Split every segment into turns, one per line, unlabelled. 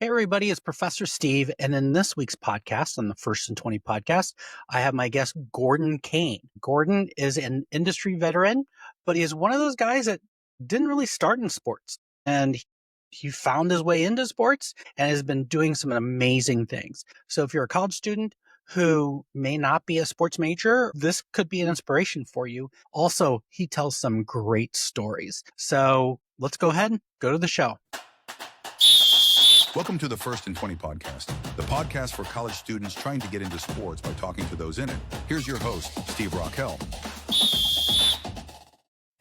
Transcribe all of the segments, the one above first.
Hey, everybody, it's Professor Steve. And in this week's podcast, on the First and 20 podcast, I have my guest, Gordon Kane. Gordon is an industry veteran, but he is one of those guys that didn't really start in sports. And he found his way into sports and has been doing some amazing things. So if you're a college student who may not be a sports major, this could be an inspiration for you. Also, he tells some great stories. So let's go ahead and go to the show.
Welcome to the First and 20 podcast, the podcast for college students trying to get into sports by talking to those in it. Here's your host, Steve Rockel.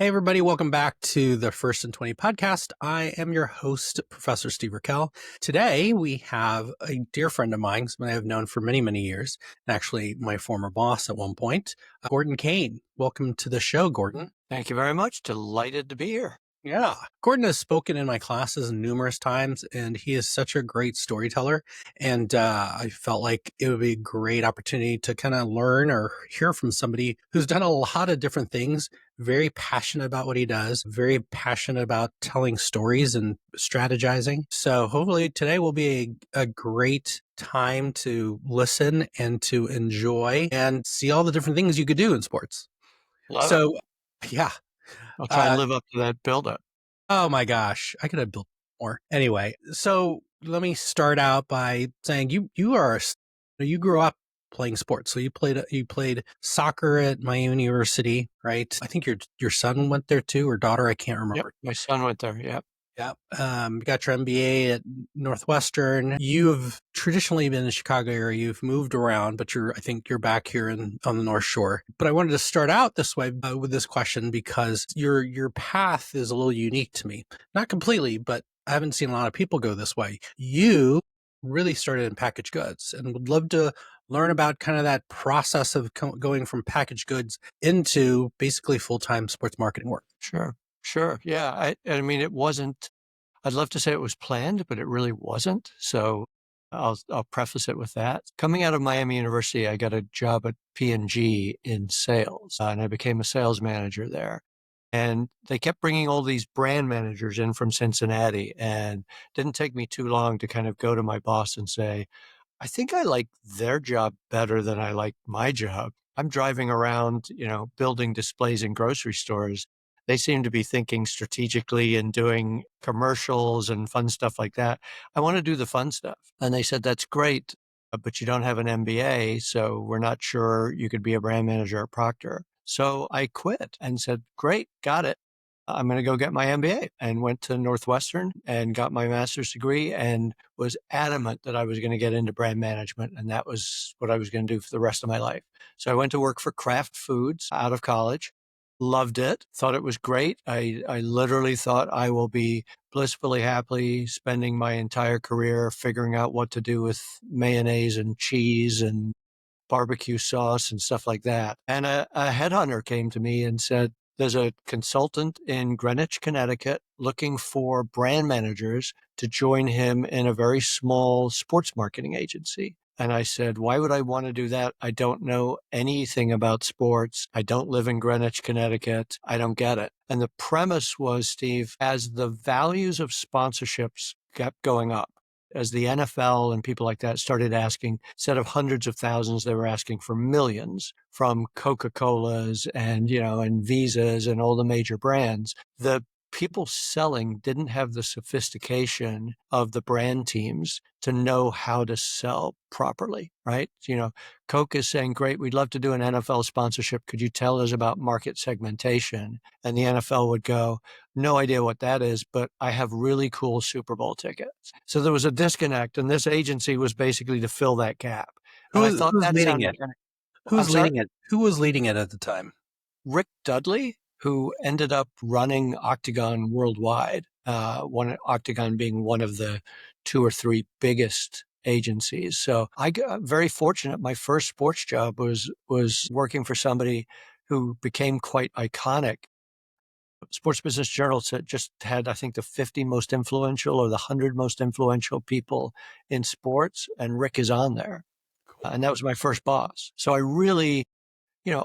Hey, everybody. Welcome back to the First and 20 podcast. I am your host, Professor Steve Rockel. Today, we have a dear friend of mine, someone I have known for many, many years, and actually my former boss at one point, Gordon Kane. Welcome to the show, Gordon.
Thank you very much. Delighted to be here.
Yeah. Gordon has spoken in my classes numerous times, and he is such a great storyteller. And I felt like it would be a great opportunity to kind of learn or hear from somebody who's done a lot of different things, very passionate about what he does, very passionate about telling stories and strategizing. So hopefully today will be a great time to listen and to enjoy and see all the different things you could do in sports.
Love it.
Yeah.
I'll try and live up to that build-up.
Oh my gosh, I could have built more. Anyway, so let me start out by saying you grew up playing sports. So you played soccer at my university, right? I think your son went there too, or daughter, I can't remember.
Yep, my son went there. Yep.
Yeah. You got your MBA at Northwestern. You have traditionally been in the Chicago area. You've moved around, but I think you're back here on the North Shore. But I wanted to start out this way with this question because your path is a little unique to me. Not completely, but I haven't seen a lot of people go this way. You really started in packaged goods and would love to learn about kind of that process of going from packaged goods into basically full-time sports marketing work.
Sure. Yeah. I mean, it wasn't, I'd love to say it was planned, but it really wasn't. So I'll preface it with that. Coming out of Miami University, I got a job at P&G in sales, and I became a sales manager there. And they kept bringing all these brand managers in from Cincinnati, and it didn't take me too long to kind of go to my boss and say, I think I like their job better than I like my job. I'm driving around, building displays in grocery stores. They seem to be thinking strategically and doing commercials and fun stuff like that. I want to do the fun stuff. And they said, that's great, but you don't have an MBA, so we're not sure you could be a brand manager at Procter. So I quit and said, great, got it. I'm going to go get my MBA, and went to Northwestern and got my master's degree and was adamant that I was going to get into brand management. And that was what I was going to do for the rest of my life. So I went to work for Kraft Foods out of college, loved it, thought it was great. I literally thought I will be blissfully happy spending my entire career figuring out what to do with mayonnaise and cheese and barbecue sauce and stuff like that. And a headhunter came to me and said, there's a consultant in Greenwich, Connecticut, looking for brand managers to join him in a very small sports marketing agency. And I said, why would I want to do that? I don't know anything about sports. I don't live in Greenwich, Connecticut. I don't get it. And the premise was, Steve, as the values of sponsorships kept going up, as the NFL and people like that started asking, instead of hundreds of thousands, they were asking for millions from Coca-Cola's and, and Visa's and all the major brands. The people selling didn't have the sophistication of the brand teams to know how to sell properly, right? Coke is saying, great, we'd love to do an NFL sponsorship. Could you tell us about market segmentation? And the NFL would go, no idea what that is, but I have really cool Super Bowl tickets. So there was a disconnect, and this agency was basically to fill that gap.
Who's leading it? Who was leading it at the time?
Rick Dudley, who ended up running Octagon worldwide, Octagon being one of the 2 or 3 biggest agencies. So I got very fortunate. My first sports job was working for somebody who became quite iconic. Sports Business Journal just had, I think, the 50 most influential or the 100 most influential people in sports, and Rick is on there. And that was my first boss. So I really,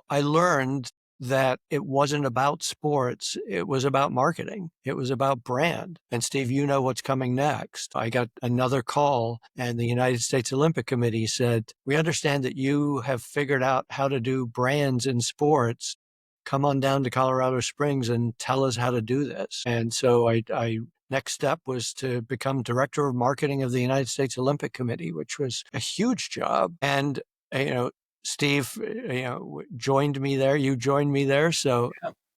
I learned that it wasn't about sports. It was about marketing. It was about brand. And Steve, you know what's coming next. I got another call and the United States Olympic Committee said, we understand that you have figured out how to do brands in sports. Come on down to Colorado Springs and tell us how to do this. And so I next step was to become director of marketing of the United States Olympic Committee, which was a huge job. And, Steve, joined me there. You joined me there. So,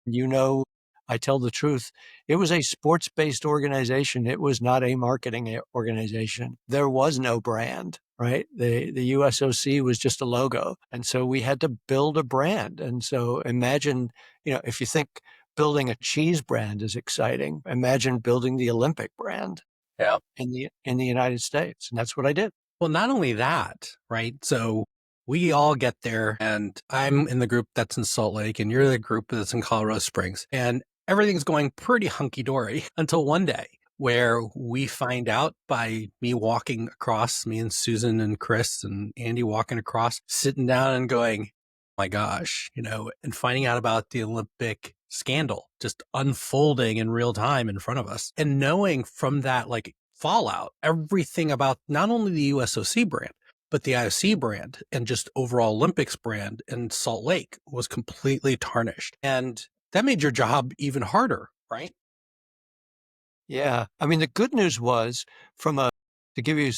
Yeah.
I tell the truth. It was a sports-based organization. It was not a marketing organization. There was no brand, right? The USOC was just a logo. And so we had to build a brand. And so imagine, if you think building a cheese brand is exciting, imagine building the Olympic brand
Yeah.
in the United States. And that's what I did.
Well, not only that, right? So we all get there, and I'm in the group that's in Salt Lake, and you're the group that's in Colorado Springs, and everything's going pretty hunky dory until one day where we find out by me walking across, me and Susan and Chris and Andy walking across, sitting down and going, my gosh, and finding out about the Olympic scandal just unfolding in real time in front of us, and knowing from that, like, fallout, everything about not only the USOC brand, but the IOC brand and just overall Olympics brand in Salt Lake was completely tarnished. And that made your job even harder, right?
Yeah. I mean, the good news was to give you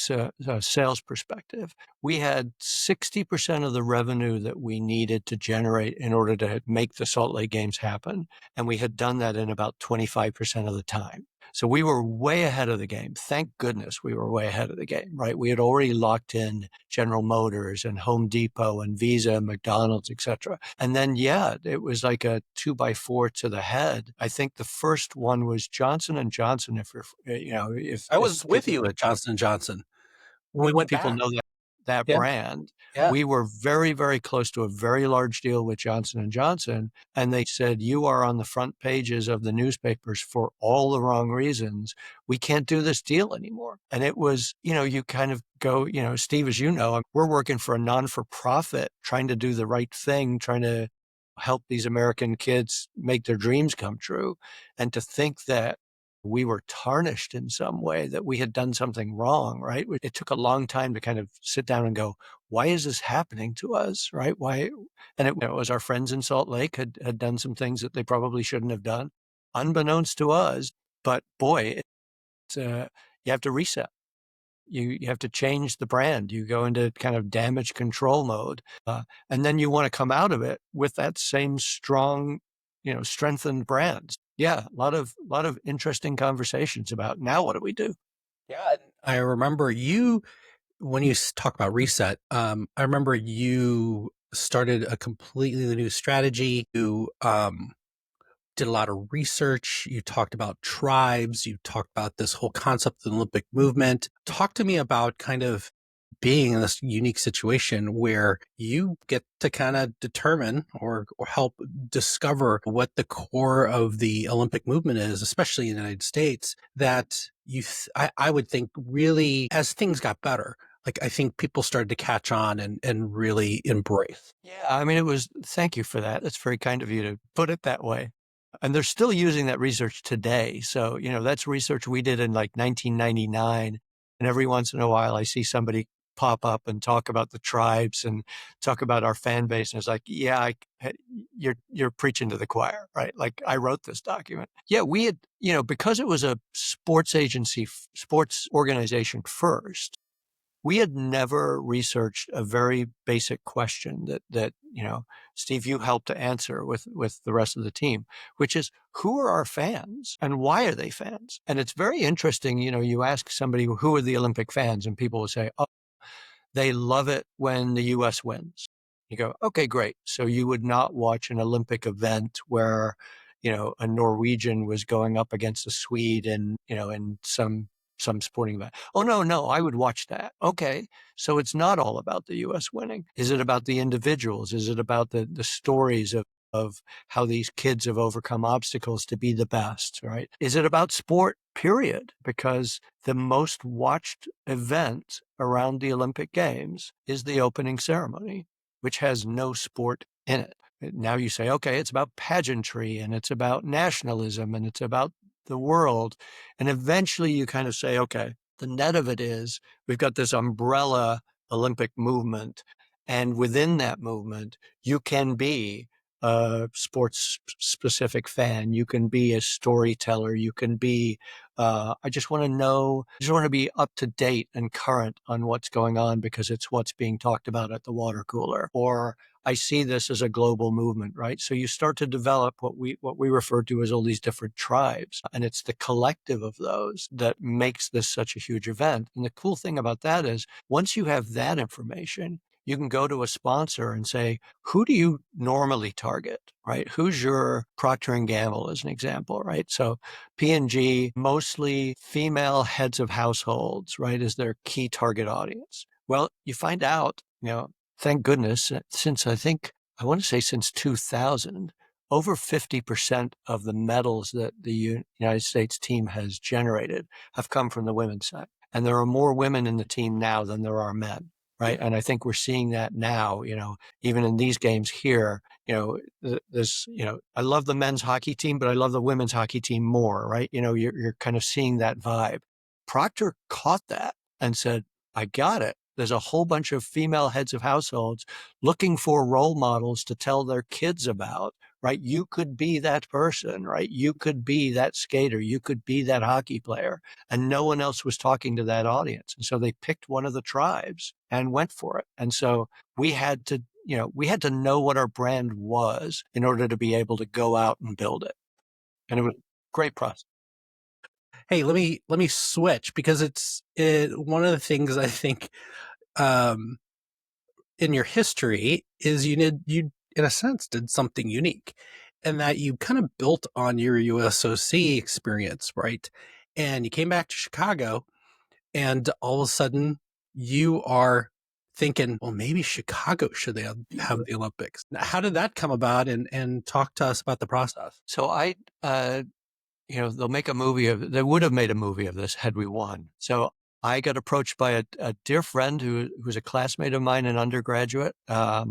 a sales perspective, we had 60% of the revenue that we needed to generate in order to make the Salt Lake Games happen. And we had done that in about 25% of the time. So we were way ahead of the game. Thank goodness we were way ahead of the game, right? We had already locked in General Motors and Home Depot and Visa and McDonald's, et cetera. And then, it was like a 2x4 to the head. I think the first one was Johnson and Johnson.
I
If
was with
people
you at Johnson & Johnson when we went
people
back.
know that
Yeah.
brand.
Yeah.
We were very, very close to a very large deal with Johnson and Johnson. And they said, you are on the front pages of the newspapers for all the wrong reasons. We can't do this deal anymore. And it was, you kind of go, Steve, as you know, we're working for a non-for-profit, trying to do the right thing, trying to help these American kids make their dreams come true. And to think that we were tarnished in some way, that we had done something wrong, right? It took a long time to kind of sit down and go, why is this happening to us, right? Why? And it was our friends in Salt Lake had done some things that they probably shouldn't have done, unbeknownst to us. But boy, you have to reset. You have to change the brand. You go into kind of damage control mode. And then you want to come out of it with that same strong, strengthened brand. Yeah, a lot of interesting conversations about now what do we do?
Yeah. I remember you, when you talk about reset, I remember you started a completely new strategy. You did a lot of research. You talked about tribes. You talked about this whole concept of the Olympic movement. Talk to me about kind of being in this unique situation where you get to kind of determine or help discover what the core of the Olympic movement is, especially in the United States, that I would think really, as things got better, like, I think people started to catch on and really embrace.
Yeah, I mean, thank you for that. That's very kind of you to put it that way. And they're still using that research today. So, that's research we did in like 1999. And every once in a while, I see somebody pop up and talk about the tribes and talk about our fan base. And it's like, yeah, you're preaching to the choir, right? Like, I wrote this document. Yeah, we had, because it was a sports organization first, we had never researched a very basic question that Steve, you helped to answer with the rest of the team, which is, who are our fans and why are they fans? And it's very interesting. You ask somebody, who are the Olympic fans, and people will say, oh, they love it when the U.S. wins. You go, okay, great. So you would not watch an Olympic event where, a Norwegian was going up against a Swede and, in some sporting event. Oh, no, I would watch that. Okay. So it's not all about the U.S. winning. Is it about the individuals? Is it about the stories of how these kids have overcome obstacles to be the best, right? Is it about sport, period? Because the most watched event around the Olympic Games is the opening ceremony, which has no sport in it. Now you say, okay, it's about pageantry and it's about nationalism and it's about the world. And eventually you kind of say, okay, the net of it is we've got this umbrella Olympic movement. And within that movement, you can be a sports specific fan. You can be a storyteller. You can be, I just want to know, I just want to be up to date and current on what's going on because it's what's being talked about at the water cooler. Or I see this as a global movement, right? So you start to develop what we refer to as all these different tribes. And it's the collective of those that makes this such a huge event. And the cool thing about that is once you have that information, you can go to a sponsor and say, who do you normally target, right? Who's your Procter and Gamble as an example, right? So P&G, mostly female heads of households, right, is their key target audience. Well, you find out, thank goodness, since I want to say since 2000, over 50% of the medals that the United States team has generated have come from the women's side. And there are more women in the team now than there are men, right? And I think we're seeing that now, even in these games here, I love the men's hockey team, but I love the women's hockey team more, right? You're kind of seeing that vibe. Procter caught that and said, I got it. There's a whole bunch of female heads of households looking for role models to tell their kids about, right? You could be that person, right? You could be that skater. You could be that hockey player. And no one else was talking to that audience. And so they picked one of the tribes and went for it. And so we had to know what our brand was in order to be able to go out and build it. And it was a great process.
Hey, let me switch because one of the things I think um, in your history is you in a sense did something unique, and that you kind of built on your USOC experience, right? And you came back to Chicago, and all of a sudden you are thinking, well, maybe Chicago should have the Olympics. How did that come about? And talk to us about the process.
So they'll make a movie they would have made a movie of this had we won. So I got approached by a dear friend who's a classmate of mine in undergraduate, a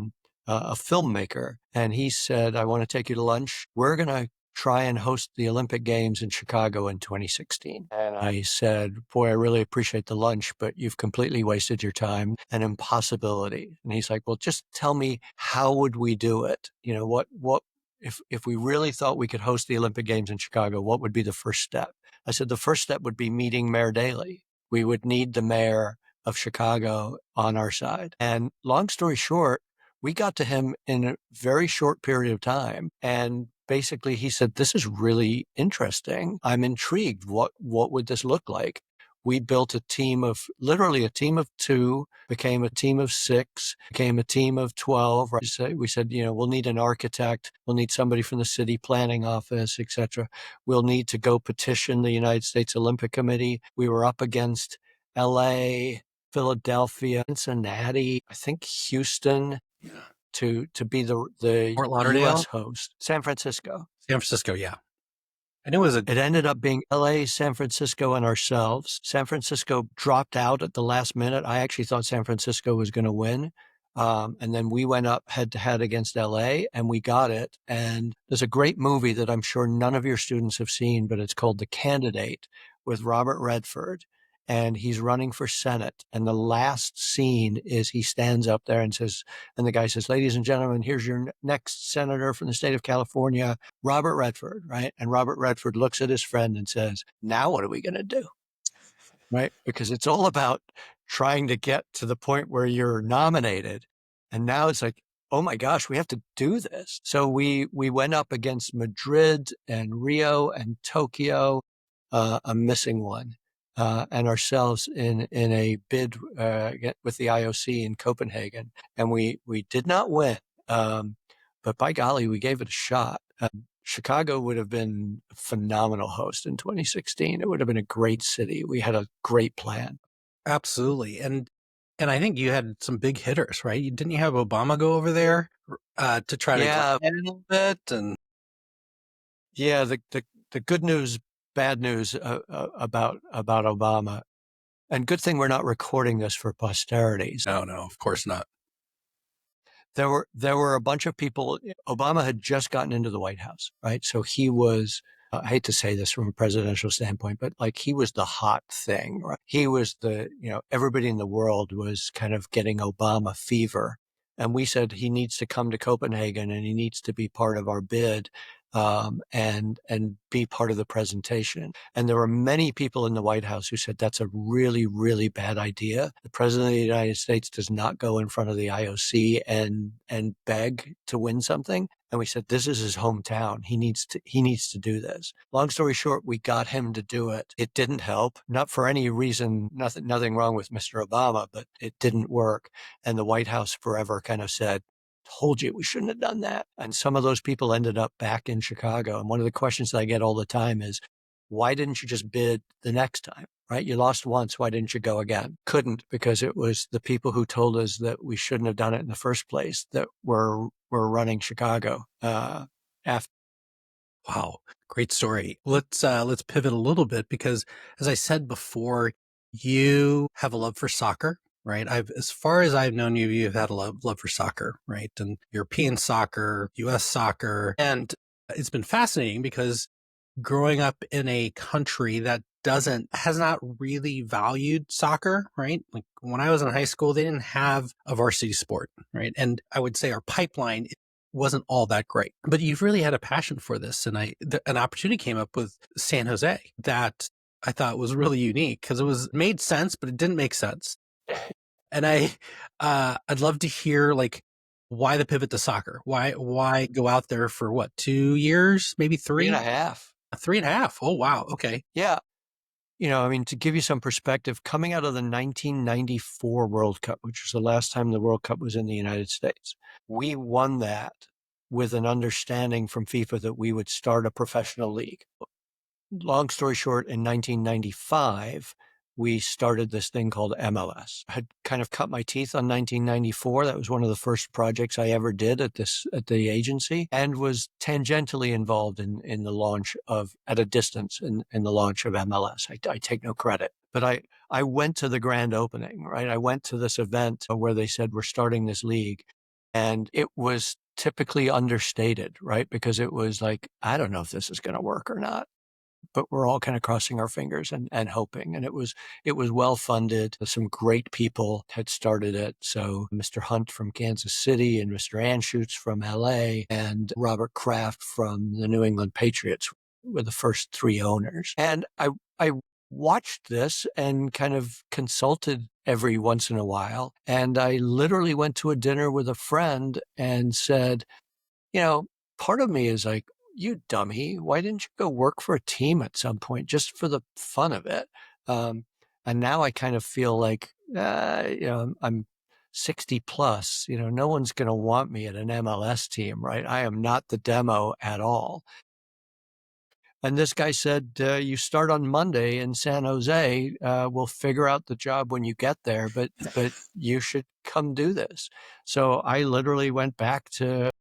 filmmaker. And he said, I want to take you to lunch. We're going to try and host the Olympic Games in Chicago in 2016. And I said, boy, I really appreciate the lunch, but you've completely wasted your time. An impossibility. And he's like, well, just tell me, how would we do it? What if we really thought we could host the Olympic Games in Chicago, what would be the first step? I said, the first step would be meeting Mayor Daley. We would need the mayor of Chicago on our side. And long story short, we got to him in a very short period of time. And basically he said, this is really interesting. I'm intrigued. What would this look like? We built literally a team of 2, became a team of 6, became a team of 12. Right? We said, we'll need an architect. We'll need somebody from the city planning office, etc. We'll need to go petition the United States Olympic Committee. We were up against LA, Philadelphia, Cincinnati, I think Houston, to be the
Fort Lauderdale,
U.S. host. San Francisco.
Yeah. And it
ended up being LA, San Francisco, and ourselves. San Francisco dropped out at the last minute. I actually thought San Francisco was going to win. And then we went up head to head against LA and we got it. And there's a great movie that I'm sure none of your students have seen, but it's called The Candidate with Robert Redford. And he's running for Senate. And the last scene is he stands up there and says, and the guy says, ladies and gentlemen, here's your next senator from the state of California, Robert Redford, right? And Robert Redford looks at his friend and says, now what are we going to do? Right? Because it's all about trying to get to the point where you're nominated. And now it's like, oh my gosh, we have to do this. So we went up against Madrid and Rio and Tokyo. I'm missing one. And ourselves in a bid with the IOC in Copenhagen. And we did not win. But by golly, we gave it a shot. Chicago would have been a phenomenal host in 2016. It would have been a great city. We had a great plan.
Absolutely. And I think you had some big hitters, right? Didn't you have Obama go over there to try to
Yeah.
a little bit? And
yeah, the good news, bad news about Obama. And good thing we're not recording this for posterity.
No, of course not.
there were a bunch of people. Obama had just gotten into the White House, right? So he was, I hate to say this from a presidential standpoint, but like he was the hot thing, right? He was everybody in the world was kind of getting Obama fever. And we said he needs to come to Copenhagen and he needs to be part of our bid, and be part of the presentation. And there were many people in the White House who said that's a really, really bad idea. The president of the United States does not go in front of the IOC and beg to win something. And we said, this is his hometown. He needs to do this. Long story short, we got him to do it. It didn't help, not for any reason, nothing wrong with Mr. Obama, but it didn't work. And the White House forever kind of said, told you we shouldn't have done that. And some of those people ended up back in Chicago. And one of the questions that I get all the time is, why didn't you just bid the next time, right? You lost once. Why didn't you go again? Couldn't, because it was the people who told us that we shouldn't have done it in the first place that were running Chicago after.
Wow, great story. Let's pivot a little bit because, as I said before, you have a love for soccer, right? As far as I've known you, you've had a love for soccer, right? And European soccer, U.S. soccer, and it's been fascinating because growing up in a country that has not really valued soccer, right? Like when I was in high school, they didn't have a varsity sport, right? And I would say our pipeline wasn't all that great, but you've really had a passion for this. And an opportunity came up with San Jose that I thought was really unique because made sense, but it didn't make sense. And I'd love to hear like why the pivot to soccer? Why go out there for what, 2 years, maybe
Three
three?
and a half.
3.5. Oh, wow. Okay.
Yeah. I mean, to give you some perspective, coming out of the 1994 World Cup, which was the last time the World Cup was in the United States, we won that with an understanding from FIFA that we would start a professional league. Long story short, in 1995, we started this thing called MLS. I had kind of cut my teeth on 1994. That was one of the first projects I ever did at the agency, and was tangentially involved in the launch at a distance in the launch of MLS. I take no credit, but I went to the grand opening, right? I went to this event where they said, we're starting this league. And it was typically understated, right? Because it was like, I don't know if this is going to work or not, but we're all kind of crossing our fingers and hoping. And it was well funded. Some great people had started it. So Mr. Hunt from Kansas City and Mr. Anschutz from LA and Robert Kraft from the New England Patriots were the first three owners. And I watched this and kind of consulted every once in a while. And I literally went to a dinner with a friend and said, part of me is like, you dummy, why didn't you go work for a team at some point just for the fun of it? And now I kind of feel like, I'm 60 plus, no one's going to want me at an MLS team, right? I am not the demo at all. And this guy said, you start on Monday in San Jose. We'll figure out the job when you get there, but you should come do this. So I literally went back to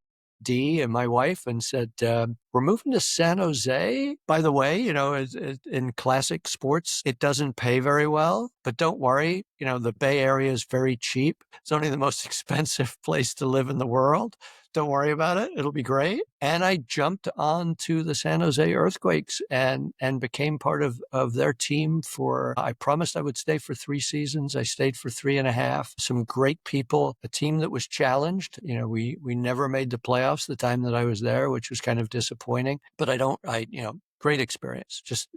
Dee and my wife and said, we're moving to San Jose. By the way, in classic sports, it doesn't pay very well, but don't worry. The Bay Area is very cheap. It's only the most expensive place to live in the world. Don't worry about it. It'll be great. And I jumped onto the San Jose Earthquakes and became part of their team I promised I would stay for 3 seasons. I stayed for 3.5. Some great people, a team that was challenged. We never made the playoffs the time that I was there, which was kind of disappointing, but great experience. Just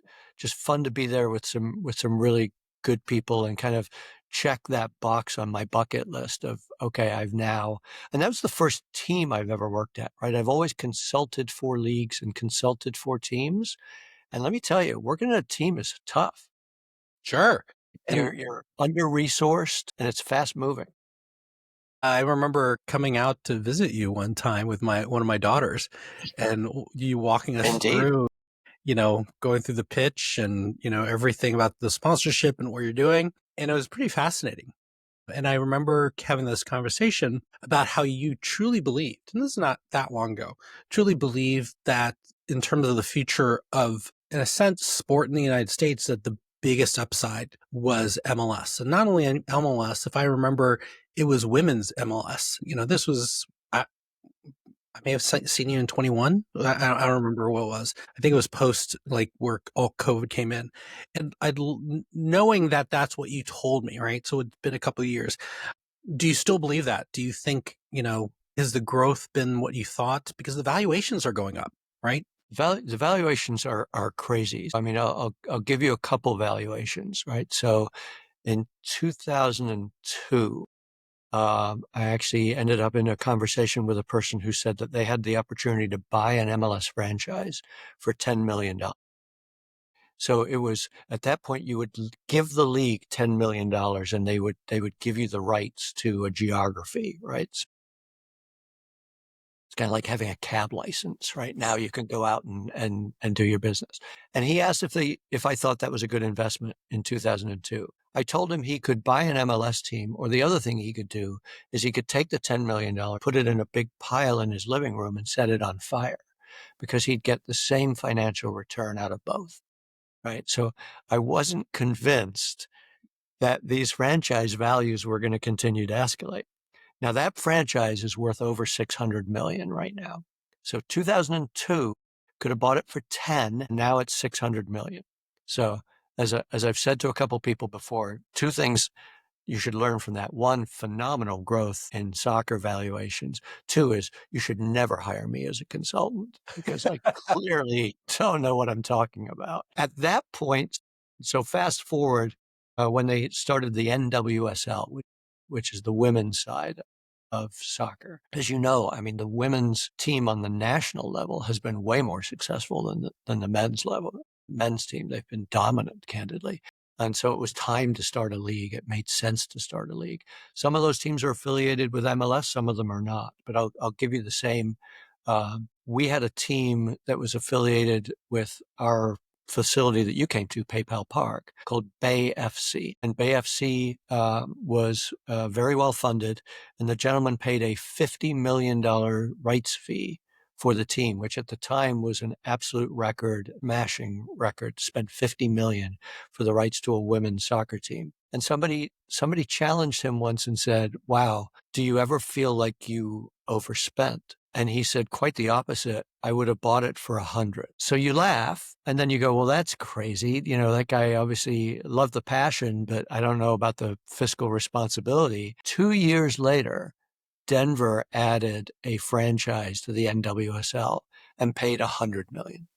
fun to be there with some really good people and kind of check that box on my bucket list of, okay, and that was the first team I've ever worked at, right? I've always consulted for leagues and consulted for teams. And let me tell you, working at a team is tough.
Sure.
And you're under-resourced and it's fast moving.
I remember coming out to visit you one time with one of my daughters and you walking us through, going through the pitch and, everything about the sponsorship and what you're doing. And it was pretty fascinating. And I remember having this conversation about how you truly believed, and this is not that long ago, truly believed that in terms of the future of, in a sense, sport in the United States, that the biggest upside was MLS. And not only in MLS, if I remember, it was women's MLS. This was, I may have seen you in 21. I don't remember what it was. I think it was post like where all COVID came in, and knowing that that's what you told me, right? So it's been a couple of years. Do you still believe that? Do you think, has the growth been what you thought? Because the valuations are going up, right?
The valuations are crazy. I mean, I'll give you a couple valuations, right? So in 2002, I actually ended up in a conversation with a person who said that they had the opportunity to buy an MLS franchise for $10 million. So it was at that point you would give the league $10 million and they would give you the rights to a geography, right? It's kind of like having a cab license, right? Now you can go out and do your business. And he asked if I thought that was a good investment in 2002. I told him he could buy an MLS team, or the other thing he could do is he could take the $10 million, put it in a big pile in his living room and set it on fire because he'd get the same financial return out of both, right? So I wasn't convinced that these franchise values were going to continue to escalate. Now that franchise is worth over 600 million right now. So 2002 could have bought it for 10. Now it's 600 million. So as I've said to a couple people before, two things you should learn from that. One, phenomenal growth in soccer valuations. Two is you should never hire me as a consultant because I clearly don't know what I'm talking about. At that point, so fast forward when they started the NWSL, which is the women's side of soccer. As you know, I mean, the women's team on the national level has been way more successful than the men's level. Men's team, they've been dominant, candidly. And so it was time to start a league. It made sense to start a league. Some of those teams are affiliated with MLS, some of them are not. But I'll give you the same. We had a team that was affiliated with our facility that you came to, PayPal Park, called Bay FC. And Bay FC was very well funded. And the gentleman paid a $50 million rights fee for the team, which at the time was an absolute record, mashing record, spent $50 million for the rights to a women's soccer team. And somebody challenged him once and said, wow, do you ever feel like you overspent? And he said, quite the opposite. I would have bought it for 100. So you laugh and then you go, well, that's crazy. That guy obviously loved the passion, but I don't know about the fiscal responsibility. 2 years later, Denver added a franchise to the NWSL and paid 100 million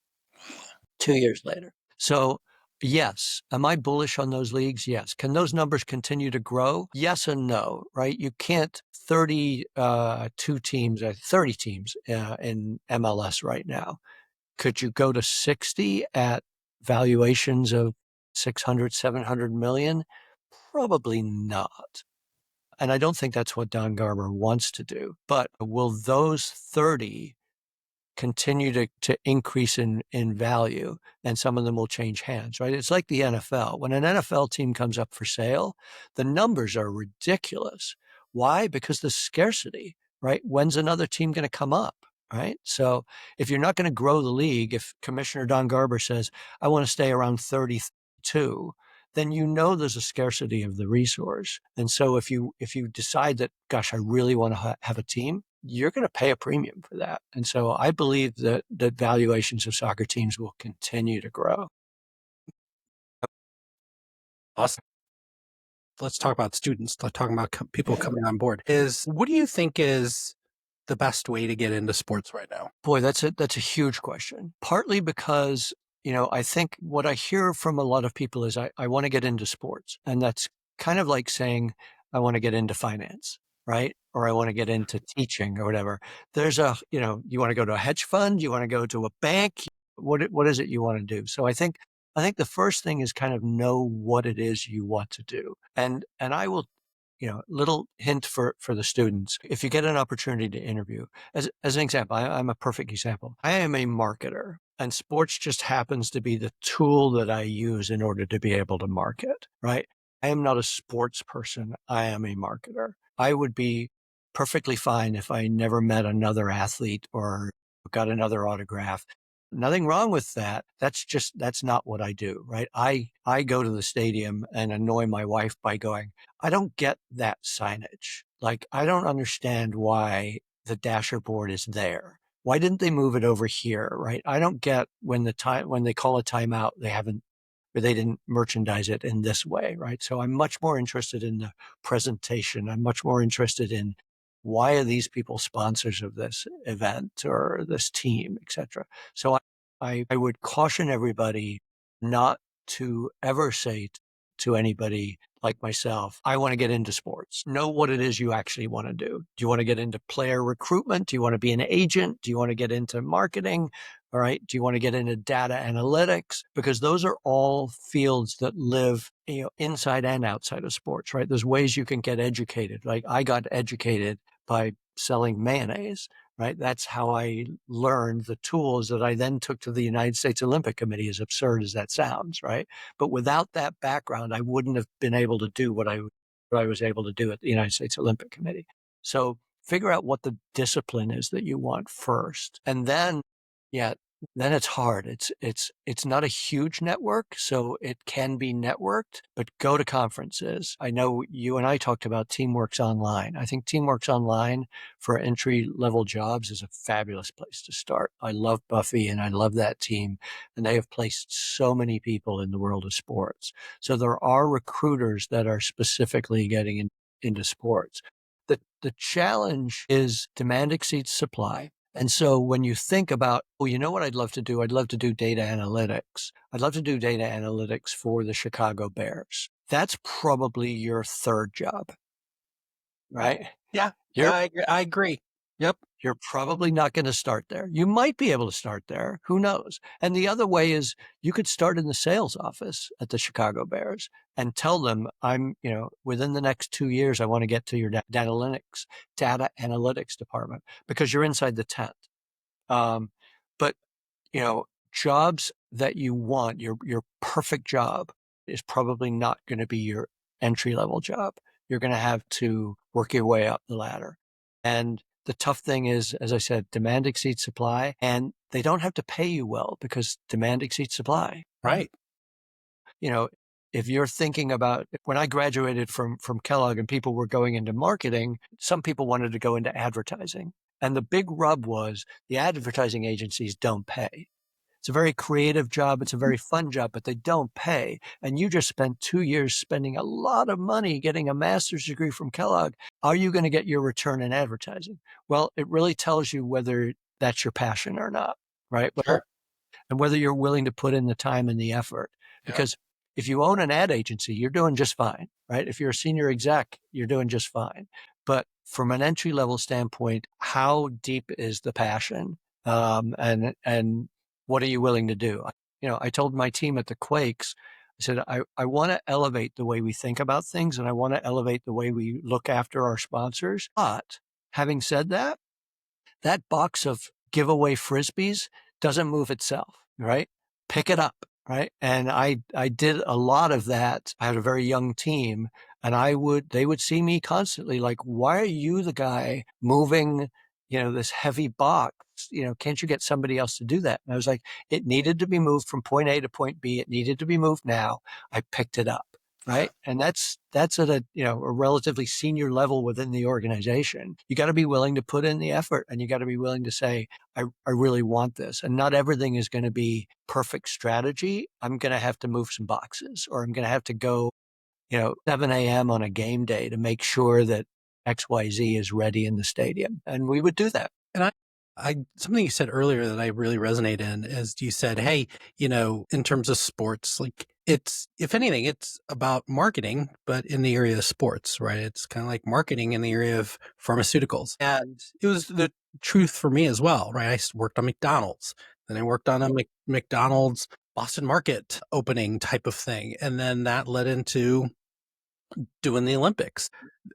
2 years later. So yes. Am I bullish on those leagues? Yes. Can those numbers continue to grow? Yes and no, right? You can't 30 teams in MLS right now. Could you go to 60 at valuations of 600, 700 million? Probably not. And I don't think that's what Don Garber wants to do. But will those 30 continue to increase in value, and some of them will change hands, right? It's like the NFL. When an NFL team comes up for sale, the numbers are ridiculous. Why? Because the scarcity, right? When's another team going to come up, right? So if you're not going to grow the league, if Commissioner Don Garber says, I want to stay around 32, then there's a scarcity of the resource. And so if you decide that, gosh, I really want to have a team, you're going to pay a premium for that. And so I believe that valuations of soccer teams will continue to grow.
Awesome. Let's talk about students. Let's talk about people coming on board. What do you think is the best way to get into sports right now?
Boy, that's a huge question. Partly because, I think what I hear from a lot of people is I want to get into sports. And that's kind of like saying, I want to get into finance, right? Or I want to get into teaching or whatever. There's you want to go to a hedge fund, you want to go to a bank. What is it you want to do? So I think the first thing is kind of know what it is you want to do. And I will, little hint for the students. If you get an opportunity to interview, as an example, I'm a perfect example. I am a marketer, and sports just happens to be the tool that I use in order to be able to market, right? I am not a sports person. I am a marketer. I would be perfectly fine if I never met another athlete or got another autograph. Nothing wrong with that. That's not what I do, right? I go to the stadium and annoy my wife by going, I don't get that signage. Like, I don't understand why the dasher board is there. Why didn't they move it over here, right? I don't get when they call a timeout, they didn't merchandise it in this way, right? So I'm much more interested in the presentation. I'm much more interested in why are these people sponsors of this event or this team, et cetera. So I would caution everybody not to ever say to anybody like myself, I want to get into sports. Know what it is you actually want to do. Do you want to get into player recruitment? Do you want to be an agent? Do you want to get into marketing? All right. Do you want to get into data analytics? Because those are all fields that live, inside and outside of sports, right? There's ways you can get educated. Like, I got educated by selling mayonnaise, right? That's how I learned the tools that I then took to the United States Olympic Committee, as absurd as that sounds, right? But without that background, I wouldn't have been able to do what I was able to do at the United States Olympic Committee. So figure out what the discipline is that you want first. And then, yeah, then it's hard. It's not a huge network, so it can be networked, but go to conferences. I know you and I talked about Teamworks Online. I think Teamworks Online for entry level jobs is a fabulous place to start. I love Buffy and I love that team, and they have placed so many people in the world of sports. So there are recruiters that are specifically getting into sports. The challenge is demand exceeds supply. And so when you think about, well, you know what I'd love to do? I'd love to do data analytics. I'd love to do data analytics for the Chicago Bears. That's probably your third job, right?
Yeah,
You're,
I agree. Yep.
you're probably not going to start there. You might be able to start there. Who knows? And the other way is you could start in the sales office at the Chicago Bears and tell them, within the next 2 years, I want to get to your data analytics department, because you're inside the tent. But jobs that you want, your perfect job is probably not going to be your entry level job. You're going to have to work your way up the ladder. And the tough thing is, as I said, demand exceeds supply, and they don't have to pay you well because demand exceeds supply.
Right.
If you're thinking about when I graduated from Kellogg and people were going into marketing, some people wanted to go into advertising. And the big rub was the advertising agencies don't pay. It's a very creative job. It's a very fun job, but they don't pay. And you just spent 2 years spending a lot of money getting a master's degree from Kellogg. Are you going to get your return in advertising? Well, it really tells you whether that's your passion or not, right?
Sure.
And whether you're willing to put in the time and the effort. Because if you own an ad agency, you're doing just fine, right? If you're a senior exec, you're doing just fine. But from an entry level standpoint, how deep is the passion? And what are you willing to do? I told my team at the Quakes, I said, I want to elevate the way we think about things, and I want to elevate the way we look after our sponsors. But having said that, that box of giveaway Frisbees doesn't move itself, right? Pick it up, right? And I did a lot of that. I had a very young team, and they would see me constantly like, why are you the guy moving, this heavy box? Can't you get somebody else to do that? And I was like, it needed to be moved from point A to point B. It needed to be moved now. I picked it up. Right. And that's at a relatively senior level within the organization. You got to be willing to put in the effort, and you got to be willing to say, I really want this. And not everything is going to be perfect strategy. I'm going to have to move some boxes, or I'm going to have to go, 7 a.m. on a game day to make sure that XYZ is ready in the stadium. And we would do that.
And something you said earlier that I really resonate in is you said, hey, in terms of sports, like if anything, it's about marketing, but in the area of sports, right? It's kind of like marketing in the area of pharmaceuticals. And it was the truth for me as well, right? I worked on McDonald's, then I worked on a McDonald's Boston Market opening type of thing. And then that led into doing the Olympics.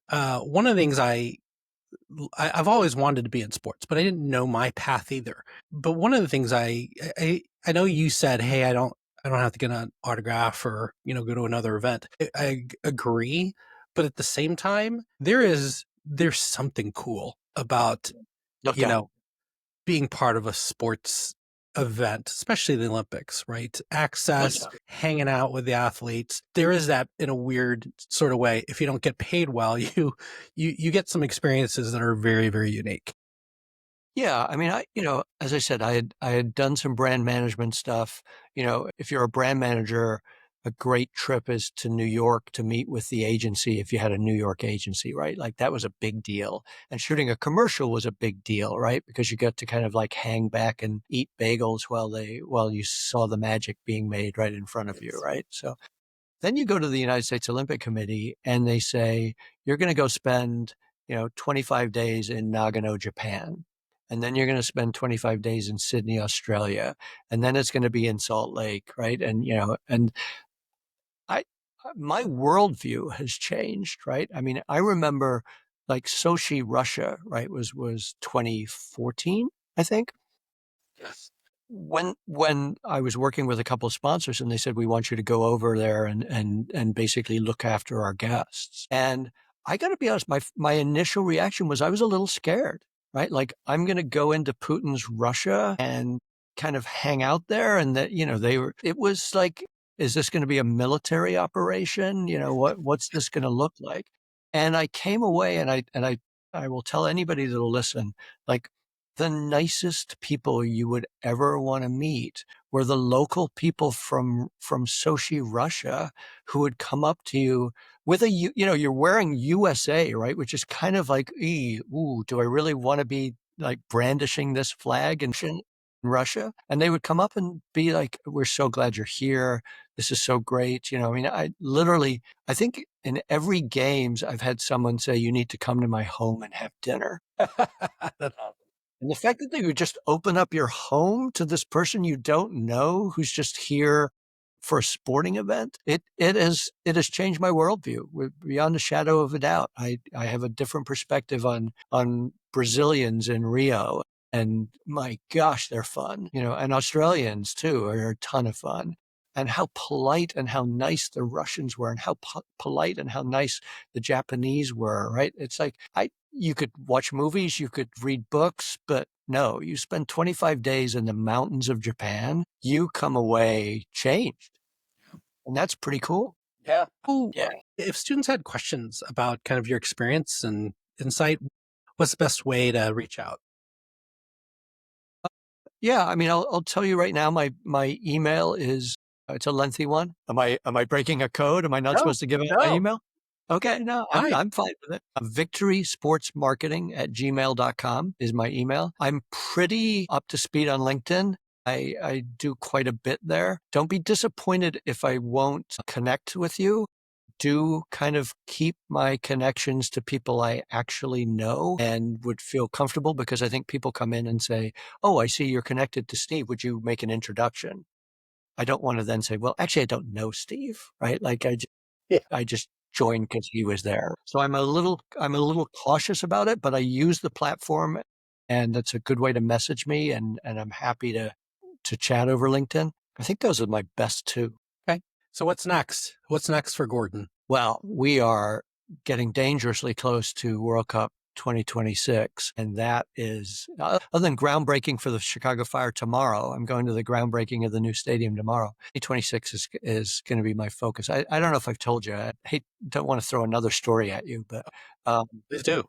One of the things I've always wanted to be in sports, but I didn't know my path either. But one of the things I know you said, hey, I don't have to get an autograph or, go to another event. I agree. But at the same time, there's something cool about, being part of a sports event, especially the Olympics, right?
Oh,
Access,
yeah.
hanging out with the athletes. There is that in a weird sort of way. If you don't get paid well, you get some experiences that are very, very unique.
Yeah, I mean, as I said, I had done some brand management stuff. If you're a brand manager, a great trip is to New York to meet with the agency if you had a New York agency, right? Like that was a big deal. And shooting a commercial was a big deal, right? Because you got to kind of like hang back and eat bagels while you saw the magic being made right in front of you, right? So then you go to the United States Olympic Committee and they say, you're going to go spend, 25 days in Nagano, Japan. And then you're going to spend 25 days in Sydney, Australia. And then it's going to be in Salt Lake, right? And I, my worldview has changed, right? I mean, I remember like Sochi, Russia, right, was 2014, I think.
Yes.
When I was working with a couple of sponsors and they said, we want you to go over there and basically look after our guests. And I got to be honest, my initial reaction was I was a little scared, right? Like I'm going to go into Putin's Russia and kind of hang out there. And that, it was like, is this going to be a military operation? What's this going to look like? And I came away I will tell anybody that'll listen, like, the nicest people you would ever want to meet were the local people from Sochi, Russia, who would come up to you with you're wearing USA, right? Which is kind of like, ooh, do I really want to be like brandishing this flag in Russia? And they would come up and be like, we're so glad you're here. This is so great. I mean, I think in every games, I've had someone say, you need to come to my home and have dinner.
That's awesome.
And the fact that they would just open up your home to this person you don't know who's just here for a sporting event, it has changed my worldview beyond a shadow of a doubt. I have a different perspective on Brazilians in Rio, and my gosh, they're fun, and Australians too are a ton of fun. And how polite and how nice the Russians were, and how polite and how nice the Japanese were, right? It's like you could watch movies, you could read books, but no, you spend 25 days in the mountains of Japan, you come away changed. And that's pretty cool.
Yeah. Ooh,
Yeah.
if students had questions about kind of your experience and insight, what's the best way to reach out?
Yeah, I mean, I'll tell you right now, my email is it's a lengthy one. Am I breaking a code? Am I not
No,
supposed to give out my
no,
email? Okay, no, I'm
fine.
I'm fine with it. Victorysportsmarketing@gmail.com is my email. I'm pretty up to speed on LinkedIn. I do quite a bit there. Don't be disappointed if I won't connect with you. Do kind of keep my connections to people I actually know and would feel comfortable, because I think people come in and say, oh, I see you're connected to Steve. Would you make an introduction? I don't want to then say, well, actually, I don't know Steve, right? Like
Yeah.
I just joined because he was there. So I'm a little cautious about it, but I use the platform and that's a good way to message me, and I'm happy to chat over LinkedIn. I think those are my best two.
Okay. So what's next? What's next for Gordon?
Well, we are getting dangerously close to World Cup 2026. And that is, other than groundbreaking for the Chicago Fire tomorrow, I'm going to the groundbreaking of the new stadium tomorrow. 2026 is going to be my focus. I don't know if I've told you, don't want to throw another story at you, but um,
Please do.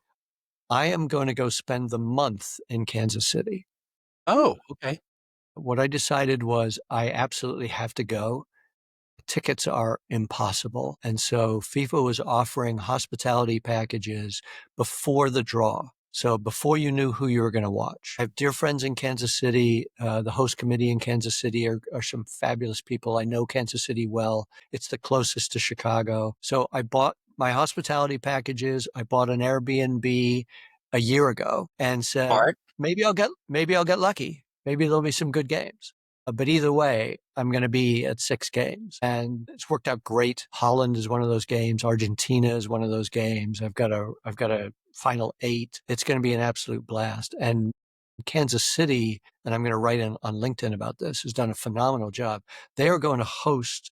I am going to go spend the month in Kansas City.
Oh, okay.
What I decided was I absolutely have to go. Tickets are impossible. And so FIFA was offering hospitality packages before the draw. So before you knew who you were going to watch. I have dear friends in Kansas City. The host committee in Kansas City are some fabulous people. I know Kansas City well. It's the closest to Chicago. So I bought my hospitality packages. I bought an Airbnb a year ago and said,
Smart.
maybe I'll get lucky. Maybe there'll be some good games. But either way, I'm going to be at 6 games, and it's worked out great. Holland is one of those games. Argentina is one of those games. I've got a final 8. It's going to be an absolute blast. And Kansas City, and I'm going to write on LinkedIn about this, has done a phenomenal job. They are going to host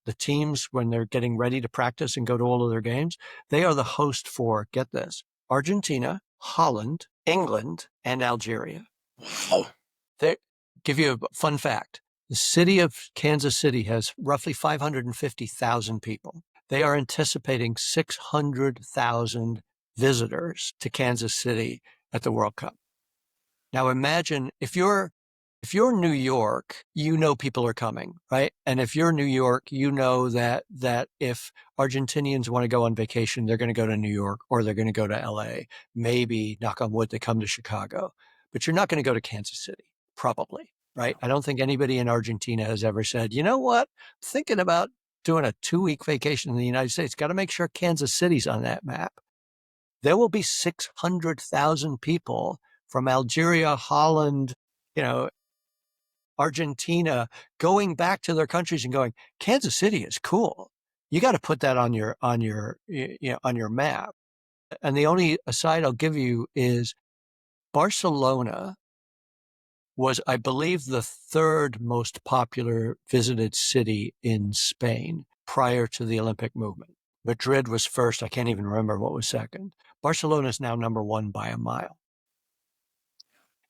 the teams when they're getting ready to practice and go to all of their games. They are the host for, get this, Argentina, Holland, England, and Algeria.
Wow.
They give you a fun fact. The city of Kansas City has roughly 550,000 people. They are anticipating 600,000 visitors to Kansas City at the World Cup. Now imagine if you're New York, you know people are coming, right? And if you're New York, you know that if Argentinians want to go on vacation, they're going to go to New York or they're going to go to LA. Maybe, knock on wood, they come to Chicago. But you're not going to go to Kansas City, probably, right? I don't think anybody in Argentina has ever said, you know what, I'm thinking about doing a 2-week vacation in the United States. Got to make sure Kansas City's on that map. There will be 600,000 people from Algeria, Holland, Argentina, going back to their countries and going, Kansas City is cool. You got to put that on your map. And the only aside I'll give you is Barcelona was, I believe, the 3rd most popular visited city in Spain prior to the Olympic movement. Madrid was first. I can't even remember what was second. Barcelona is now number 1 by a mile.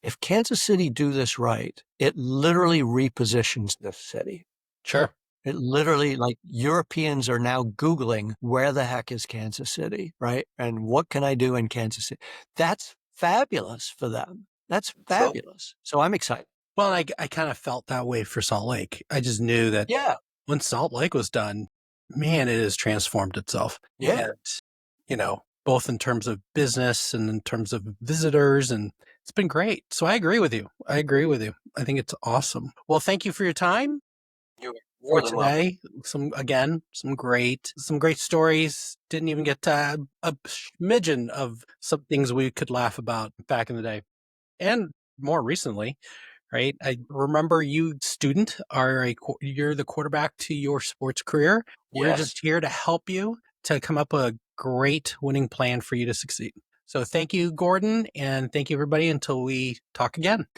If Kansas City do this right, it literally repositions this city.
Sure.
It literally, like, Europeans are now Googling, where the heck is Kansas City, right? And what can I do in Kansas City? That's fabulous for them. That's fabulous. So I'm excited.
Well, I kind of felt that way for Salt Lake. I just knew that when Salt Lake was done, man, it has transformed itself.
Yeah.
And, both in terms of business and in terms of visitors, and it's been great. So I agree with you. I think it's awesome. Well, thank you for your time for today. Some great stories. Didn't even get a smidgen of some things we could laugh about back in the day. And more recently, right? I remember you, student, you're the quarterback to your sports career. We're just here to help you to come up with a great winning plan for you to succeed. So thank you, Gordon, and thank you, everybody, until we talk again.